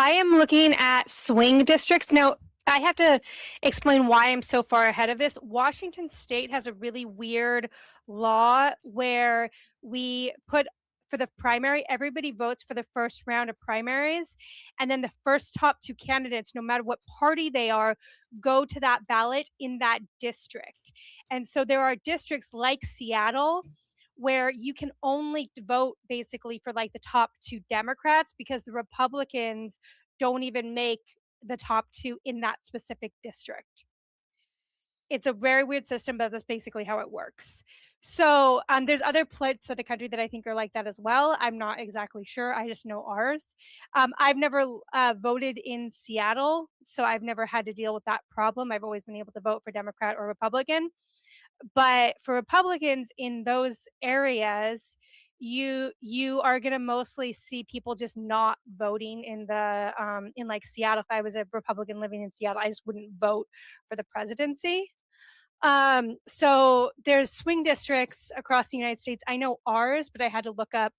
I am looking at swing districts. Now, I have to explain why I'm so far ahead of this. Washington State has a really weird law where we put for the primary, everybody votes for the first round of primaries, and then the first top two candidates, no matter what party they are, go to that ballot in that district. And so there are districts like Seattle where you can only vote basically for like the top two Democrats because the Republicans don't even make the top two in that specific district. It's a very weird system, but that's basically how it works. So there's other parts of the country that I think are like that as well. I'm not exactly sure. I just know ours. I've never voted in Seattle, so I've never had to deal with that problem. I've always been able to vote for Democrat or Republican. But for Republicans in those areas, you are going to mostly see people just not voting in the in like Seattle. If I was a Republican living in Seattle, I just wouldn't vote for the presidency. So there's swing districts across the United States. I know ours, but I had to look up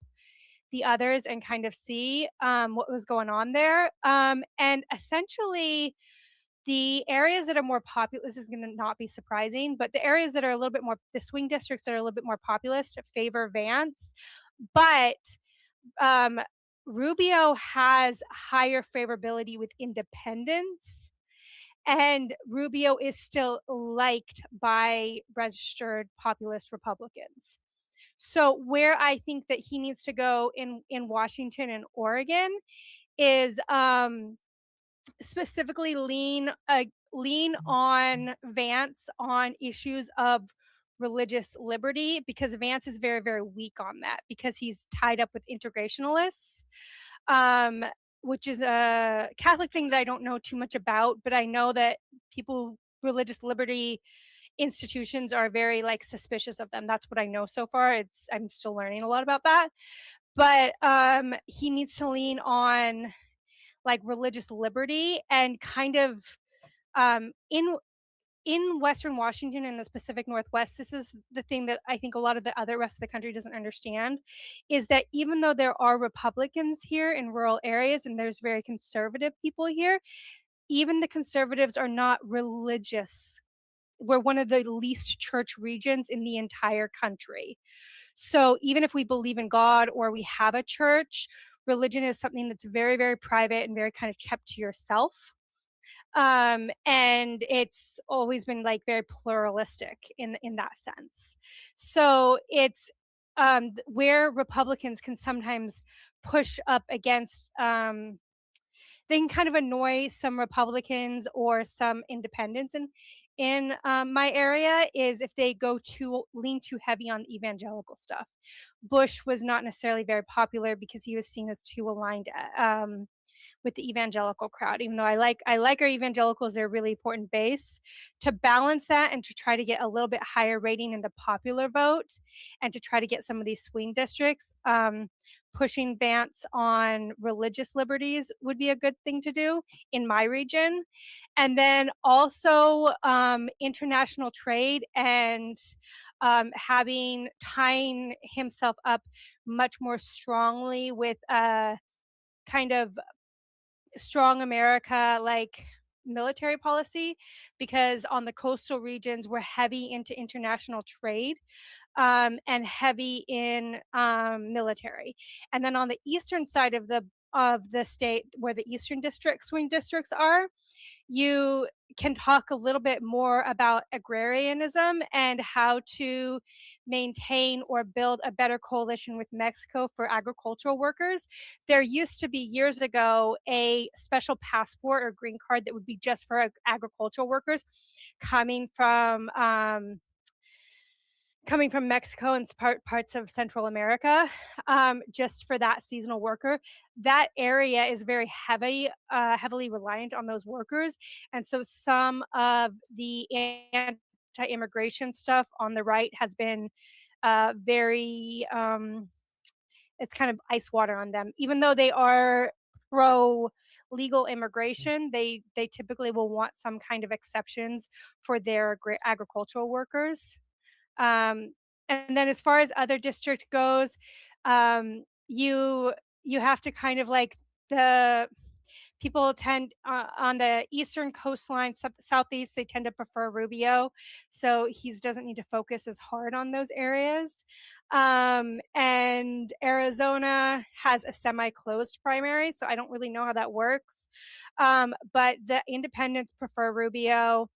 the others and kind of see what was going on there. And essentially, the areas that are more popular, this is going to not be surprising, but the areas that are a little bit more, the swing districts that are a little bit more populist favor Vance. But um, Rubio has higher favorability with independents, and Rubio is still liked by registered populist Republicans. So where I think that he needs to go in Washington and Oregon is specifically lean on Vance on issues of religious liberty, because Vance is very, very weak on that because he's tied up with integralists, um, which is a Catholic thing that I don't know too much about, but I know that people, religious liberty institutions are very like suspicious of them. That's what I know so far. I'm still learning a lot about that. But he needs to lean on like religious liberty and kind of um, in in Western Washington and the Pacific Northwest, this is the thing that I think a lot of the other rest of the country doesn't understand, is that even though there are Republicans here in rural areas and there's very conservative people here, even the conservatives are not religious. We're one of the least church regions in the entire country. So even if we believe in God or we have a church, religion is something that's very, very private and very kind of kept to yourself. And it's always been like very pluralistic in that sense. So it's where Republicans can sometimes push up against they can kind of annoy some Republicans or some independents in my area is if they go too lean too heavy on evangelical stuff. Bush was not necessarily very popular because he was seen as too aligned with the evangelical crowd. Even though I like our evangelicals, they're a really important base. To balance that and to try to get a little bit higher rating in the popular vote, and to try to get some of these swing districts, pushing Vance on religious liberties would be a good thing to do in my region. And then also international trade and tying himself up much more strongly with kind of strong America like military policy, because on the coastal regions we're heavy into international trade and heavy in military. And then on the eastern side of the state, where the eastern district swing districts are, you can talk a little bit more about agrarianism and how to maintain or build a better coalition with Mexico for agricultural workers. There used to be years ago a special passport or green card that would be just for agricultural workers coming from Mexico and parts of Central America, just for that seasonal worker. That area is very heavily reliant on those workers, and so some of the anti-immigration stuff on the right has been very. It's kind of ice water on them, even though they are pro legal immigration. They typically will want some kind of exceptions for their agricultural workers. Um, and then as far as other district goes, you have to kind of like the people tend on the eastern coastline, southeast, they tend to prefer Rubio, so he doesn't need to focus as hard on those areas. And Arizona has a semi-closed primary, so I don't really know how that works. But the independents prefer Rubio,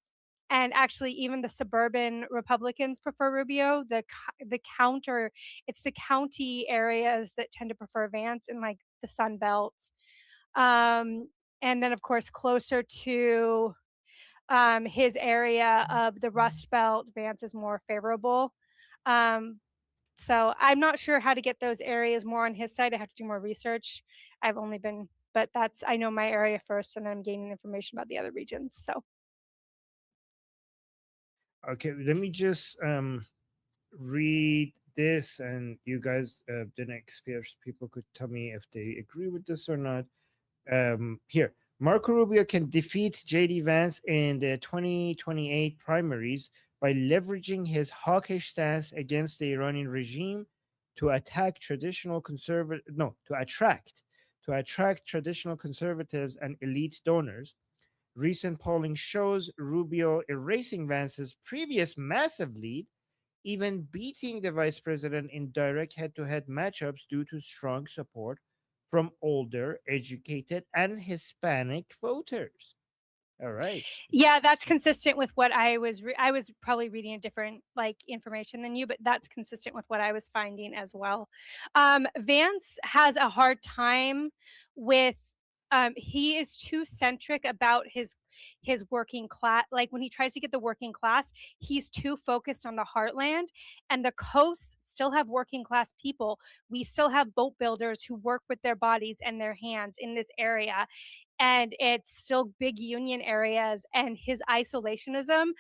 and actually even the suburban Republicans prefer Rubio. It's the county areas that tend to prefer Vance in like the Sun Belt. Um, and then of course closer to his area of the Rust Belt, Vance is more favorable. Um, so I'm not sure how to get those areas more on his side. I have to do more research. I've only been, but I know my area first, and then I'm gaining information about the other regions. So Okay, let me just read this, and you guys, the next people could tell me if they agree with this or not. Here, Marco Rubio can defeat JD Vance in the 2028 primaries by leveraging his hawkish stance against the Iranian regime to attract traditional conservatives and elite donors. Recent polling shows Rubio erasing Vance's previous massive lead, even beating the vice president in direct head-to-head matchups due to strong support from older, educated, and Hispanic voters. All right. yeah, that's consistent with what I was. I was probably reading a different like information than you, but that's consistent with what I was finding as well. Vance has a hard time with. He is too centric about his working class. Like when he tries to get the working class, he's too focused on the heartland, and the coasts still have working class people. We still have boat builders who work with their bodies and their hands in this area, and it's still big union areas, and his isolationism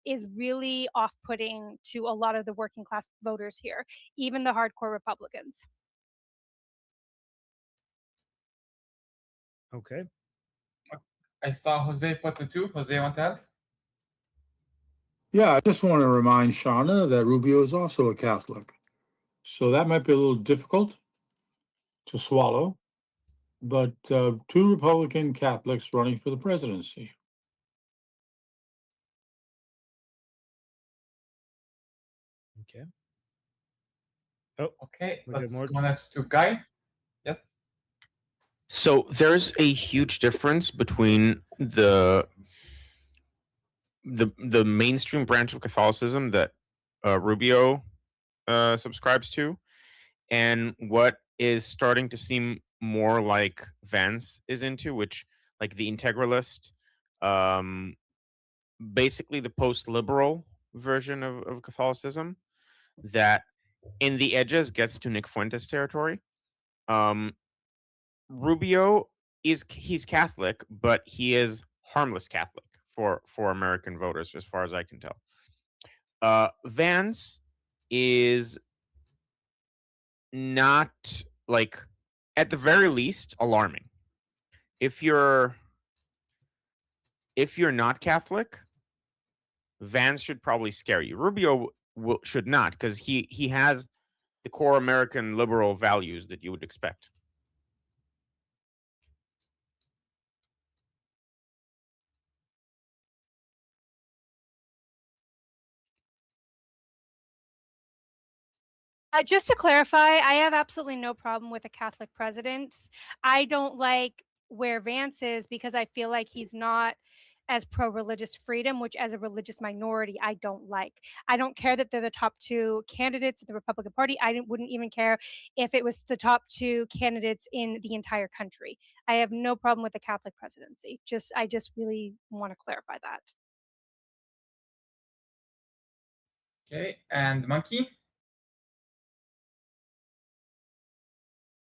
is really off-putting to a lot of the working class voters here, even the hardcore Republicans. Okay. I saw Jose put the two. Jose, want to add? Yeah, I just want to remind Shauna that Rubio is also a Catholic. So that might be a little difficult to swallow, but two Republican Catholics running for the presidency. Okay. Oh, Okay, we got let's more. go next to Guy. Yes. So there's a huge difference between the mainstream branch of Catholicism that Rubio subscribes to, and what is starting to seem more like Vance is into, which like the integralist, basically the post-liberal version of Catholicism that in the edges gets to Nick Fuentes territory. Rubio he's Catholic, but he is harmless Catholic for American voters, as far as I can tell. Vance is not, like, at the very least, alarming. If you're not Catholic, Vance should probably scare you. Rubio should not, because he has the core American liberal values that you would expect. Just to clarify, I have absolutely no problem with a Catholic president. I don't like where Vance is because I feel like he's not as pro religious freedom, which as a religious minority, I don't like. I don't care that they're the top two candidates in the Republican Party. Wouldn't even care if it was the top two candidates in the entire country. I have no problem with the Catholic presidency. I just really want to clarify that. Okay, and Monkey.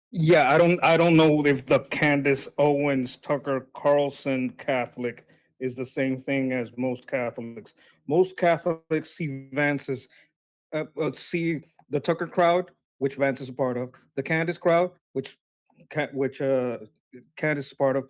Yeah, I don't know if the Candace Owens Tucker Carlson Catholic is the same thing as most Catholics. Most Catholics see Vance as see the Tucker crowd, which Vance is a part of, the Candace crowd, which Candace is part of,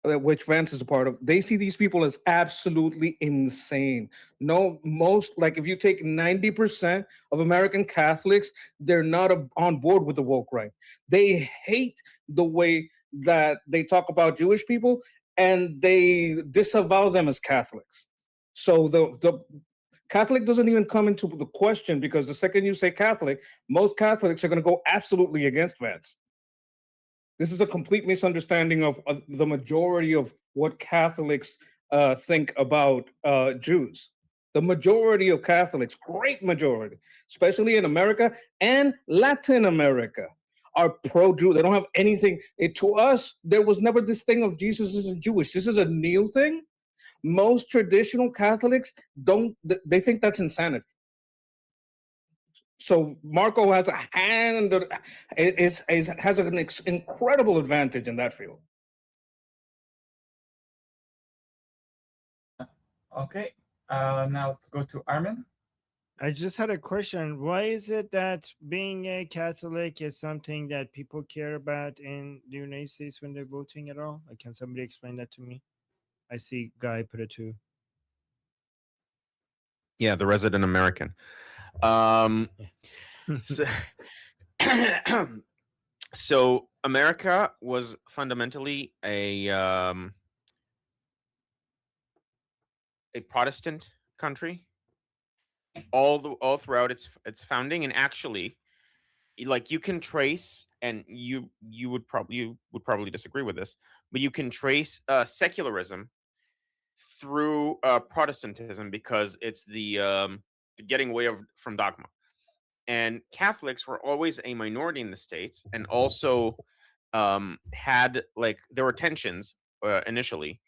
which Vance is a part of. They see these people as absolutely insane. No, most, like if you take 90% of American Catholics, they're not on board with the woke right. They hate the way that they talk about Jewish people and they disavow them as Catholics. So the Catholic doesn't even come into the question, because the second you say Catholic, most Catholics are going to go absolutely against Vance. This is a complete misunderstanding of the majority of what Catholics think about Jews. The majority of Catholics, great majority, especially in America and Latin America, are pro-Jew. They don't have anything. To us, there was never this thing of Jesus is Jewish. This is a new thing. Most traditional Catholics they think that's insanity. So Marco has has an incredible advantage in that field. Okay, now let's go to Armin. I just had a question. Why is it that being a Catholic is something that people care about in the United States when they're voting at all? Like, can somebody explain that to me? I see Guy put it too. Yeah, the resident American. So, so America was fundamentally a Protestant country all throughout its founding, and actually, like, you can trace, and you would probably disagree with this, but you can trace secularism through Protestantism, because it's the getting away from dogma. And Catholics were always a minority in the States, and also had, like, there were tensions initially,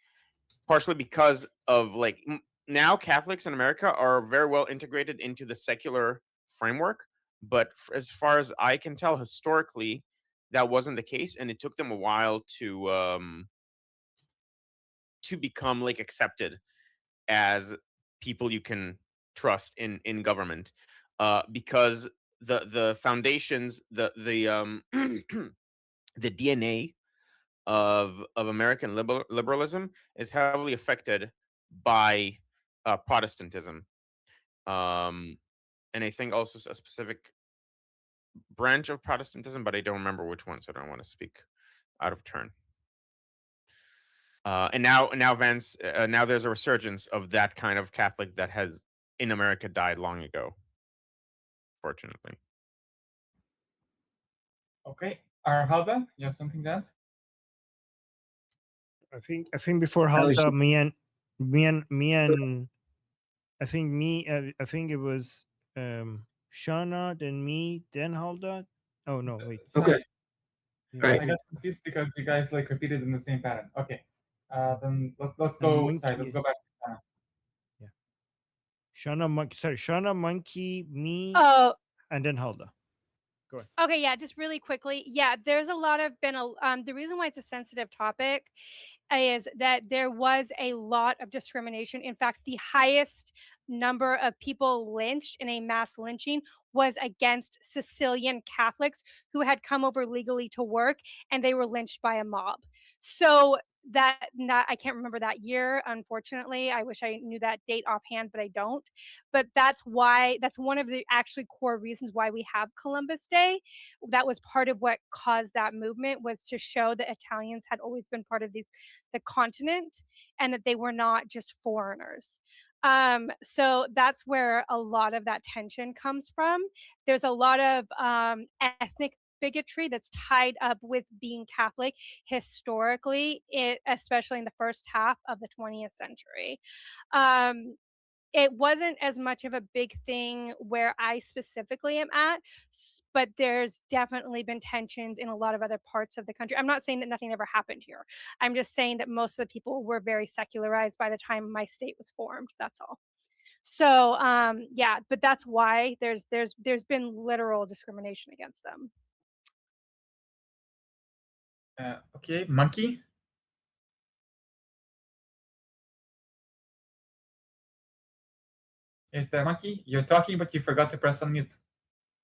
partially because of, like, now Catholics in America are very well integrated into the secular framework, but as far as I can tell, historically, that wasn't the case, and it took them a while to become, like, accepted as people you can trust in government, because the foundations, the the DNA of American liberalism is heavily affected by Protestantism, and I think also a specific branch of Protestantism, but I don't remember which one, so I don't want to speak out of turn. And now Vance, now there's a resurgence of that kind of Catholic that has in America died long ago, fortunately. Okay, Arhalda, you have something to add? I think before Halda, I think it was Shauna, then me, then Halda. Oh no, wait. Okay. I got confused because you guys, like, repeated in the same pattern. Okay, then let's go. Sorry, let's go back to Shauna. Yeah. Shauna, Monkey, me, Oh, and then Halda. Go ahead. okay, yeah, just really quickly. Yeah, there's a lot of the reason why it's a sensitive topic is that there was a lot of discrimination. In fact, the highest number of people lynched in a mass lynching was against Sicilian Catholics who had come over legally to work, and they were lynched by a mob. So that I can't remember that year, unfortunately. I wish I knew that date offhand, but I don't. But that's one of the actually core reasons why we have Columbus Day. That was part of what caused that movement, was to show that Italians had always been part of the continent, and that they were not just foreigners. So that's where a lot of that tension comes from. There's a lot of ethnic bigotry that's tied up with being Catholic historically, especially in the first half of the 20th century. It wasn't as much of a big thing where I specifically am at, but there's definitely been tensions in a lot of other parts of the country. I'm not saying that nothing ever happened here. I'm just saying that most of the people were very secularized by the time my state was formed. That's all. So yeah, but that's why there's been literal discrimination against them. Okay, Monkey. Is there Monkey? You're talking, but you forgot to press unmute.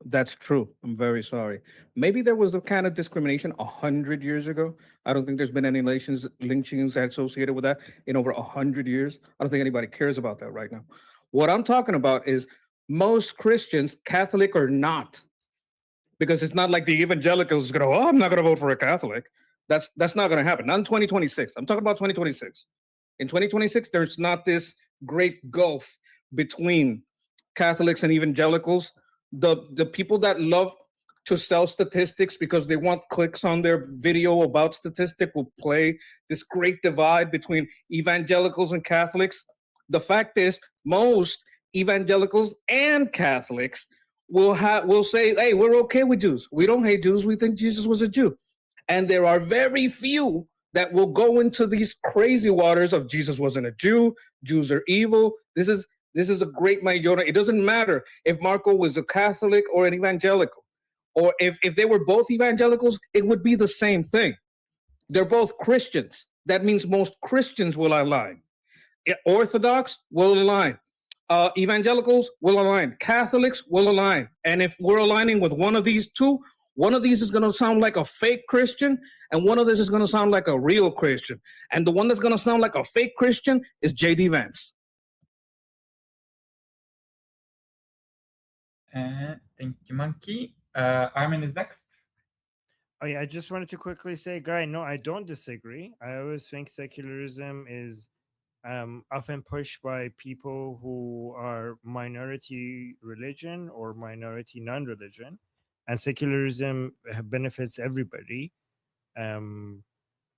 That's true. I'm very sorry. Maybe there was a kind of discrimination 100 years ago. I don't think there's been any lynchings associated with that in over 100 years. I don't think anybody cares about that right now. What I'm talking about is most Christians, Catholic or not, because it's not like the evangelicals is going to, oh, I'm not going to vote for a Catholic. That's not going to happen. Not in 2026. I'm talking about 2026. In 2026, there's not this great gulf between Catholics and evangelicals. The people that love to sell statistics because they want clicks on their video about statistic will play this great divide between evangelicals and Catholics. The fact is, most evangelicals and Catholics will say, hey, we're okay with Jews. We don't hate Jews. We think Jesus was a Jew. And there are very few that will go into these crazy waters of Jesus wasn't a Jew, Jews are evil. This is a great majority. It doesn't matter if Marco was a Catholic or an evangelical, or if they were both evangelicals, it would be the same thing. They're both Christians. That means most Christians will align. Orthodox will align. Evangelicals will align. Catholics will align. And if we're aligning with one of these two, one of these is going to sound like a fake Christian, and one of this is going to sound like a real Christian. And the one that's going to sound like a fake Christian is JD Vance. Thank you, Monkey. Armin is next. Oh yeah, I just wanted to quickly say, Guy, no, I don't disagree. I always think secularism is often pushed by people who are minority religion or minority non-religion, and secularism benefits everybody,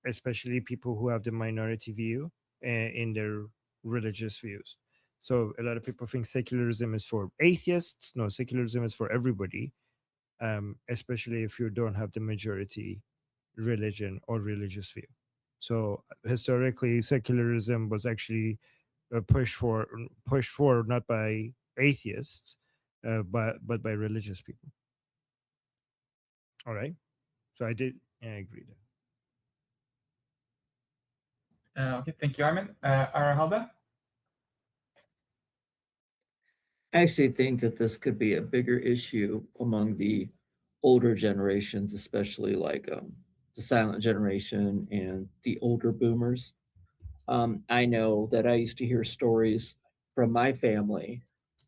especially people who have the minority view in their religious views. So a lot of people think secularism is for atheists. No, secularism is for everybody, especially if you don't have the majority religion or religious view. So historically, secularism was actually pushed for not by atheists, but by religious people. All right. So I agree there. Okay, thank you, Armin. Arhalda? I actually think that this could be a bigger issue among the older generations, especially like the silent generation and the older boomers. I know that I used to hear stories from my family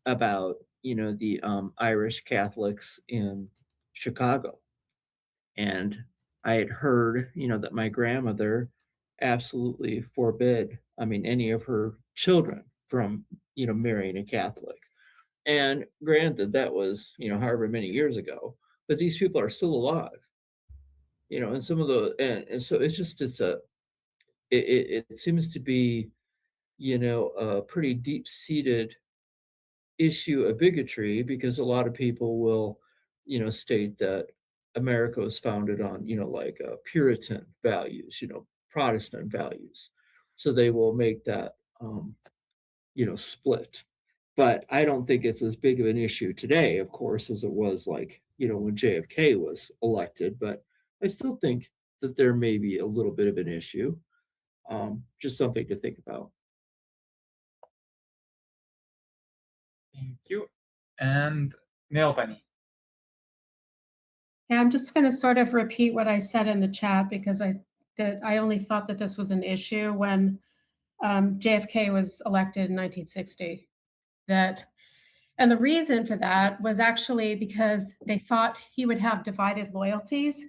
about, the Irish Catholics in Chicago. And I had heard, that my grandmother absolutely forbid, any of her children from, marrying a Catholic. And granted, that was, however many years ago, but these people are still alive, and some of the, and so it seems to be, a pretty deep-seated issue of bigotry, because a lot of people will, state that America was founded on, like Puritan values, Protestant values. So they will make that, split. But I don't think it's as big of an issue today, of course, as it was like, when JFK was elected. But I still think that there may be a little bit of an issue. Just something to think about. Thank you. And Neil Bunny. Yeah, I'm just going to sort of repeat what I said in the chat, because I only thought that this was an issue when JFK was elected in 1960. And the reason for that was actually because they thought he would have divided loyalties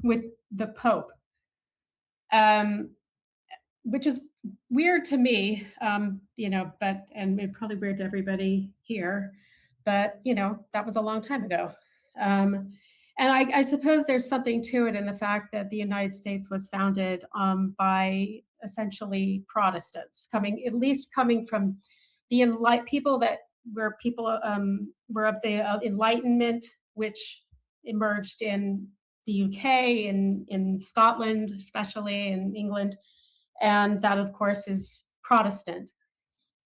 with the Pope, which is weird to me, and it's probably weird to everybody here, but that was a long time ago. And I suppose there's something to it in the fact that the United States was founded by essentially Protestants, coming from the people that were of the Enlightenment, which emerged in the UK, in Scotland, especially in England, and that, of course, is Protestant.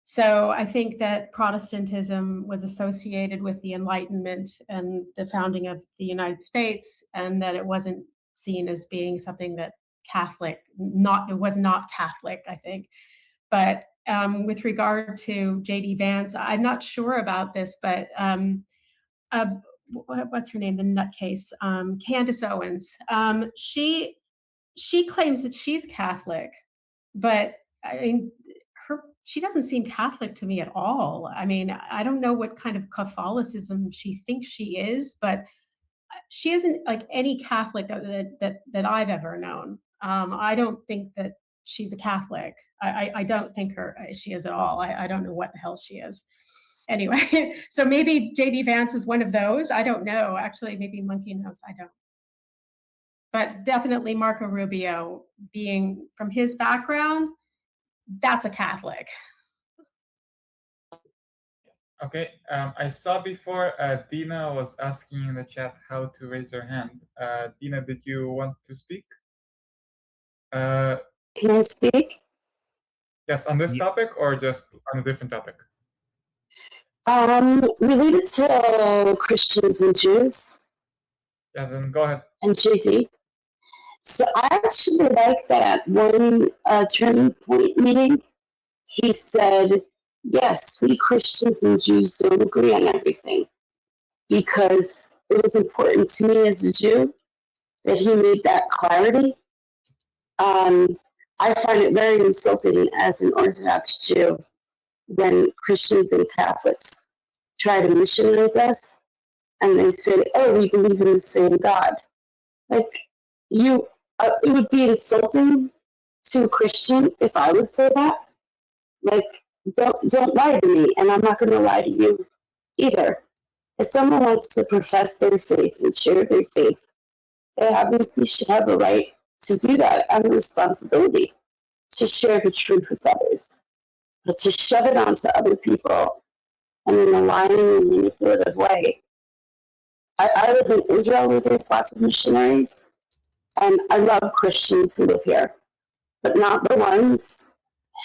So I think that Protestantism was associated with the Enlightenment and the founding of the United States, and that it wasn't seen as being something that it was not Catholic, I think. But with regard to JD Vance, I'm not sure about this, but what's her name? The nutcase, Candace Owens. She claims that she's Catholic, but I mean, she doesn't seem Catholic to me at all. I mean, I don't know what kind of Catholicism she thinks she is, but she isn't like any Catholic that I've ever known. I don't think that she's a Catholic. I don't think she is at all. I don't know what the hell she is. Anyway, so maybe JD Vance is one of those. I don't know. Actually, maybe Monkey knows. I don't. But definitely Marco Rubio, being from his background, that's a Catholic. Okay, I saw before Dina was asking in the chat how to raise her hand. Dina, did you want to speak? Can I speak? Yes, on this topic or just on a different topic? Related to Christians and Jews. Yeah, then go ahead. And JD. So I actually like that at one turning point meeting, he said, yes, we Christians and Jews don't agree on everything, because it was important to me as a Jew that he made that clarity. I find it very insulting as an Orthodox Jew when Christians and Catholics try to missionize us and they say, oh, we believe in the same God. Like, it would be insulting to a Christian if I would say that. Like, don't lie to me, and I'm not going to lie to you either. If someone wants to profess their faith and share their faith, they obviously should have a right to do that and a responsibility to share the truth with others. But to shove it onto other people and in a lying and manipulative way. I live in Israel where there's lots of missionaries, and I love Christians who live here, but not the ones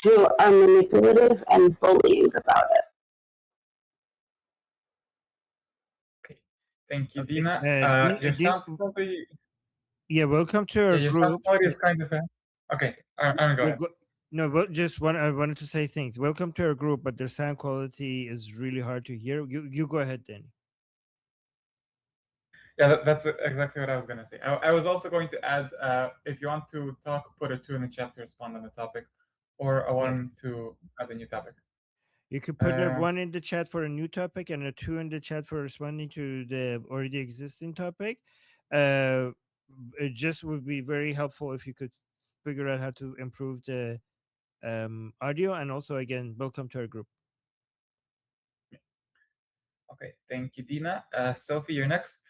who are manipulative and bullying about it. Okay, thank you, Dina. Your sound quality. Yeah, welcome to our your group. Sound quality is kind of. Okay, I'm going. No, but I wanted to say things. Welcome to our group, but the sound quality is really hard to hear. You go ahead, Danny. Yeah, that's exactly what I was going to say. I was also going to add, if you want to talk, put a 2 in the chat to respond on the topic, or a 1 to add a new topic. You could put a 1 in the chat for a new topic and a 2 in the chat for responding to the already existing topic. It just would be very helpful if you could figure out how to improve the audio. And also, again, welcome to our group. Okay, thank you, Dina. Sophie, you're next.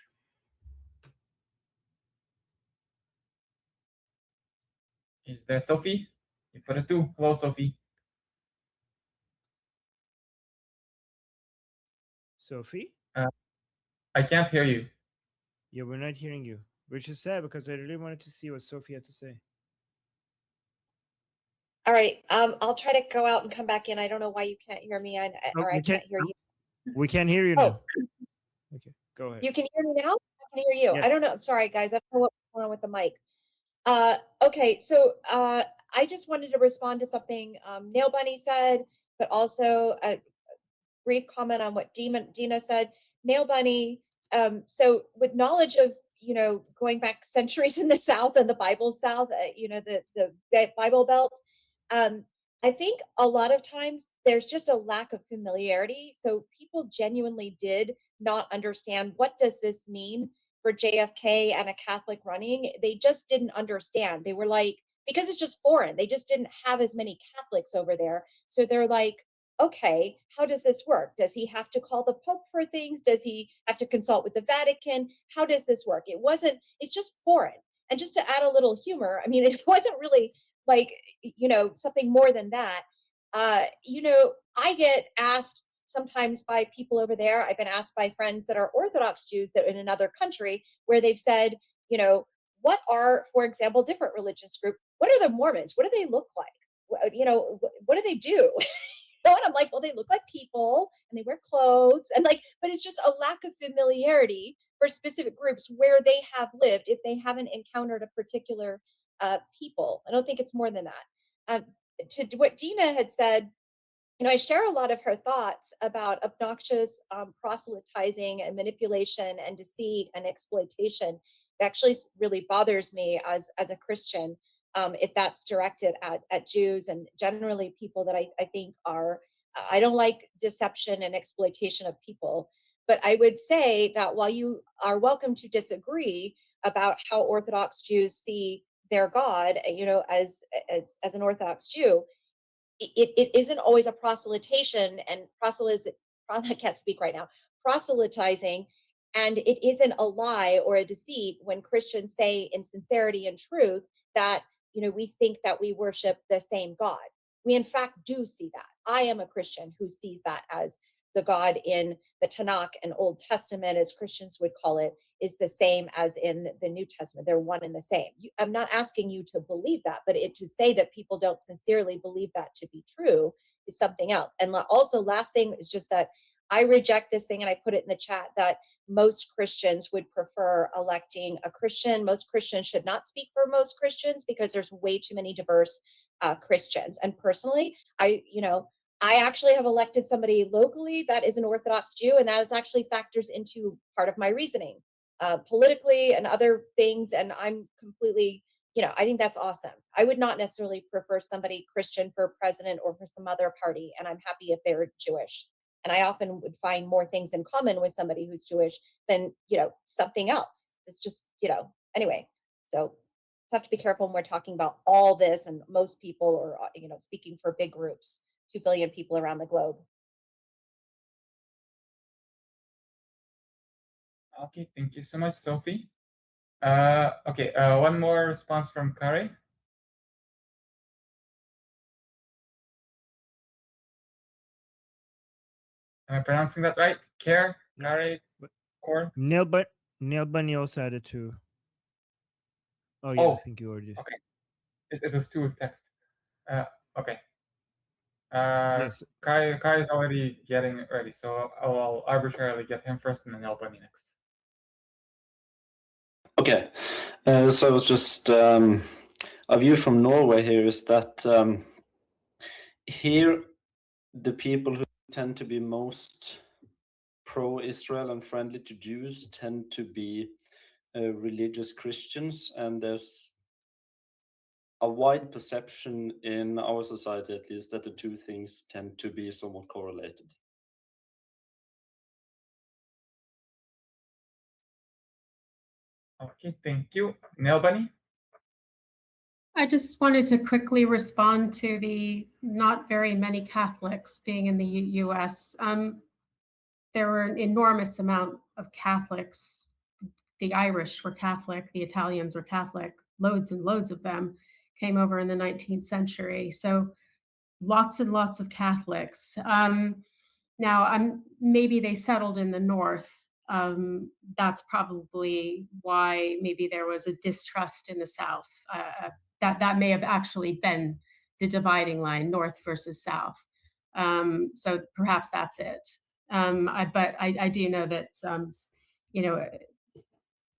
Is there Sophie? You put a 2. Hello, Sophie. Sophie? I can't hear you. Yeah, we're not hearing you, which is sad because I really wanted to see what Sophie had to say. All right, I'll try to go out and come back in. I don't know why you can't hear me, or I can't hear you. We can't hear you now. Okay, go ahead. You can hear me now? I can hear you. Yes. I don't know. I'm sorry, guys. I don't know what's going on with the mic. Okay, so I just wanted to respond to something Nail Bunny said, but also a brief comment on what Dina said. Nail Bunny, so with knowledge of, going back centuries in the South and the Bible South, the Bible Belt, I think a lot of times there's just a lack of familiarity. So people genuinely did not understand, what does this mean for JFK and a Catholic running? They just didn't understand. They were like, because it's just foreign, they just didn't have as many Catholics over there. So they're like, okay, how does this work? Does he have to call the Pope for things? Does he have to consult with the Vatican? How does this work? It's just foreign. And just to add a little humor, I mean, it wasn't really like, something more than that. I get asked sometimes by people over there. I've been asked by friends that are Orthodox Jews that are in another country, where they've said, what are, for example, different religious group, what are the Mormons? What do they look like? What do they do? And I'm like, well, they look like people and they wear clothes, and but it's just a lack of familiarity for specific groups where they have lived if they haven't encountered a particular people. I don't think it's more than that. To what Dina had said, I share a lot of her thoughts about obnoxious proselytizing and manipulation and deceit and exploitation. It actually really bothers me as a Christian, if that's directed at Jews and generally people that I think are, I don't like deception and exploitation of people. But I would say that while you are welcome to disagree about how Orthodox Jews see their God, as an Orthodox Jew, it isn't always a proselytation and I can't speak right now, proselytizing, and it isn't a lie or a deceit when Christians say in sincerity and truth that, we think that we worship the same God. We in fact do see that. I am a Christian who sees that as the God in the Tanakh and Old Testament, as Christians would call it, is the same as in the New Testament. They're one and the same. I'm not asking you to believe that, but to say that people don't sincerely believe that to be true is something else. And also, last thing is just that I reject this thing, and I put it in the chat, that most Christians would prefer electing a Christian. Most Christians should not speak for most Christians because there's way too many diverse Christians. And personally, I actually have elected somebody locally that is an Orthodox Jew, and that is actually factors into part of my reasoning, politically and other things. And I'm completely, I think that's awesome. I would not necessarily prefer somebody Christian for president or for some other party, and I'm happy if they're Jewish. And I often would find more things in common with somebody who's Jewish than, something else. It's just, anyway. So have to be careful when we're talking about all this and most people, or, speaking for big groups. 2 billion people around the globe. Okay, thank you so much, Sophie. Okay, one more response from Kari. Am I pronouncing that right? Kari? Core? Neil Bunny also added two. Oh yeah, I think you already. Okay. It was two with text. Okay. Yes. Kai is already getting ready, so I'll arbitrarily get him first and then Neil Bunny next. Okay, so it's just a view from Norway here is that here the people who tend to be most pro-Israel and friendly to Jews tend to be religious Christians, and there's a wide perception in our society, at least, that the two things tend to be somewhat correlated. Okay, thank you. Neil Bunny? I just wanted to quickly respond to the not very many Catholics being in the US. There were an enormous amount of Catholics. The Irish were Catholic, the Italians were Catholic, loads and loads of them came over in the 19th century. So lots and lots of Catholics. Now, maybe they settled in the North. That's probably why maybe there was a distrust in the South. That may have actually been the dividing line, North versus South. So perhaps that's it. But I do know that,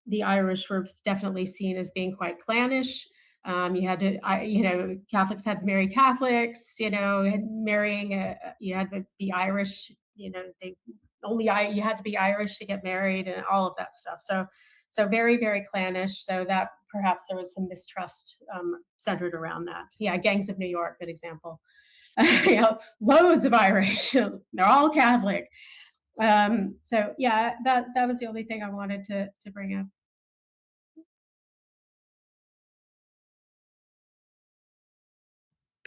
the Irish were definitely seen as being quite clannish. You had to, Catholics had to marry Catholics, marrying, you had to be Irish, you had to be Irish to get married and all of that stuff. So very, very clannish. So that perhaps there was some mistrust centered around that. Yeah, Gangs of New York, good example. Loads of Irish, they're all Catholic. So yeah, that was the only thing I wanted to bring up.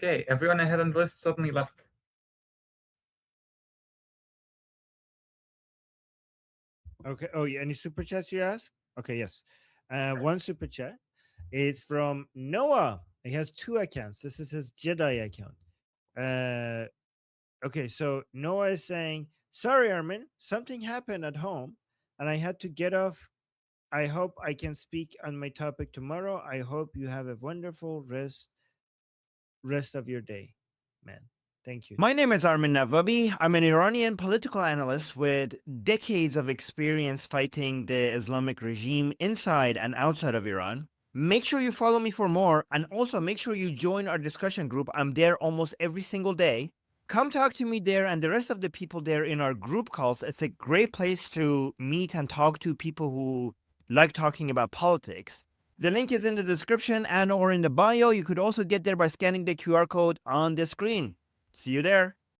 Okay, everyone ahead on the list suddenly left. Okay. Oh yeah. Any super chats you ask? Okay. Yes. One super chat. It's from Noah. He has two accounts. This is his Jedi account. Okay. So Noah is saying, "Sorry, Armin, something happened at home, and I had to get off. I hope I can speak on my topic tomorrow. I hope you have a wonderful rest of your day, man." Thank you. My name is Armin Navabi. I'm an Iranian political analyst with decades of experience fighting the Islamic regime inside and outside of Iran. Make sure you follow me for more, and also make sure you join our discussion group. I'm there almost every single day. Come talk to me there and the rest of the people there in our group calls. It's a great place to meet and talk to people who like talking about politics. The link is in the description and or in the bio. You could also get there by scanning the QR code on the screen. See you there.